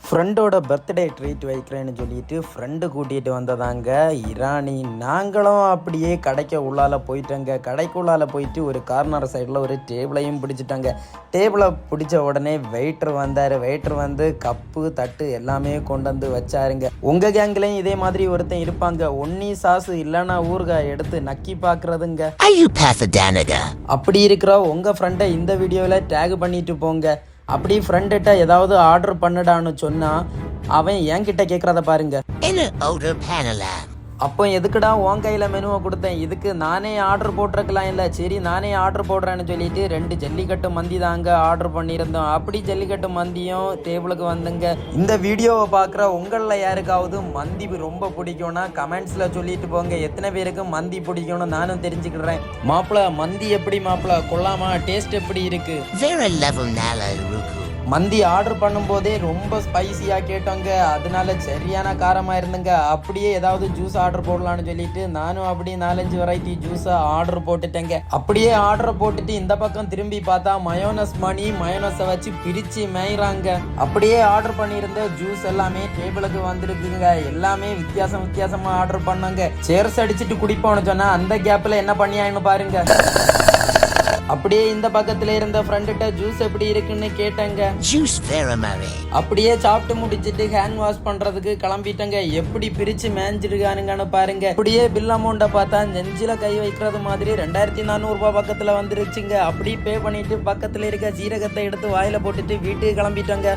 ஃப்ரெண்டோட birthday treat வைக்கிறேன்னு சொல்லிட்டு ஃப்ரெண்டு கூட்டிகிட்டு வந்ததாங்க இராணி. நாங்களும் அப்படியே கடைக்கு உள்ளால போயிட்டோங்க. கடைக்குள்ளால போயிட்டு ஒரு கார்னர் சைடில் ஒரு டேபிளையும் பிடிச்சிட்டாங்க. டேபிளை பிடிச்ச உடனே வெயிட்டர் வந்தார். வெயிட்டர் வந்து கப்பு தட்டு எல்லாமே கொண்டு வந்து வச்சாருங்க. உங்கள் கேங்க்லேயும் இதே மாதிரி ஒருத்தன் இருப்பாங்க. ஒன்னி சாசு இல்லைன்னா ஊறுகாய் எடுத்து நக்கி பார்க்குறதுங்க. அப்படி இருக்கிற உங்கள் ஃப்ரெண்டை இந்த வீடியோவில் டேக் பண்ணிட்டு போங்க. அப்படி ஃப்ரெண்ட்ட ஏதாவது ஆர்டர் பண்ணுடான்னு சொன்னா அவன் என்கிட்ட கேட்கறத பாருங்க. அப்போ எதுக்குடா உன் கையில் மெனுவை கொடுத்தேன், இதுக்கு நானே ஆர்டர் போட்டிருக்கலாம். இல்லை சரி நானே ஆர்டர் போடுறேன்னு சொல்லிட்டு 2 ஜல்லிக்கட்டு மந்தி தாங்க ஆர்டர் பண்ணியிருந்தோம். அப்படி ஜல்லிக்கட்டு மந்தியும் டேபிளுக்கு வந்துங்க. இந்த வீடியோவை பார்க்குற உங்களில் யாருக்காவது மந்தி ரொம்ப பிடிக்கும்னா கமெண்ட்ஸில் சொல்லிட்டு போங்க. எத்தனை பேருக்கு மந்தி பிடிக்கும்னு நானும் தெரிஞ்சுக்கிறேன். மாப்பிள்ள மந்தி எப்படி மாப்பிள்ள கொள்ளாமா, டேஸ்ட் எப்படி இருக்கு? மந்தி ஆர்டர் பண்ணும்போதே ரொம்ப ஸ்பைசியாக கேட்டோங்க. அதனால சரியான காரமாக இருந்துங்க. அப்படியே ஏதாவது ஜூஸ் ஆர்டர் போடலான்னு சொல்லிட்டு நானும் அப்படியே 4-5 வெரைட்டி ஜூஸை ஆர்டர் போட்டுட்டேங்க. அப்படியே ஆர்டர் போட்டுட்டு இந்த பக்கம் திரும்பி பார்த்தா மயோனஸை வச்சு பிரித்து மேய்றாங்க. அப்படியே ஆர்டர் பண்ணியிருந்த ஜூஸ் எல்லாமே டேபிளுக்கு வந்துருக்குங்க. எல்லாமே வித்தியாசமாக ஆர்டர் பண்ணாங்க. சேர்ஸ் அடிச்சுட்டு குடிப்போன்னு சொன்னா அந்த கேப்பில் என்ன பண்ணியான்னு பாருங்க. அப்படியே இந்த பக்கத்துல இருந்த ஃப்ரெண்ட்ட ஜூஸ் எப்படி இருக்குன்னு கேட்டேங்க. அப்படியே சாப்பிட்டு முடிச்சிட்டு ஹேண்ட் வாஷ் பண்றதுக்கு கிளம்பிட்டேங்க. எப்படி பிரிச்சு மேஞ்சிருக்கானுங்கன்னு பாருங்க. அப்படியே பில் அமௌண்ட்டை பார்த்தா நெஞ்சில கை வைக்கிறது மாதிரி 2400 ரூபாய் பக்கத்துல வந்துருச்சுங்க. அப்படியே பே பண்ணிட்டு பக்கத்துல இருக்க சீரகத்தை எடுத்து வாயில போட்டுட்டு வீட்டுக்கு கிளம்பிட்டோங்க.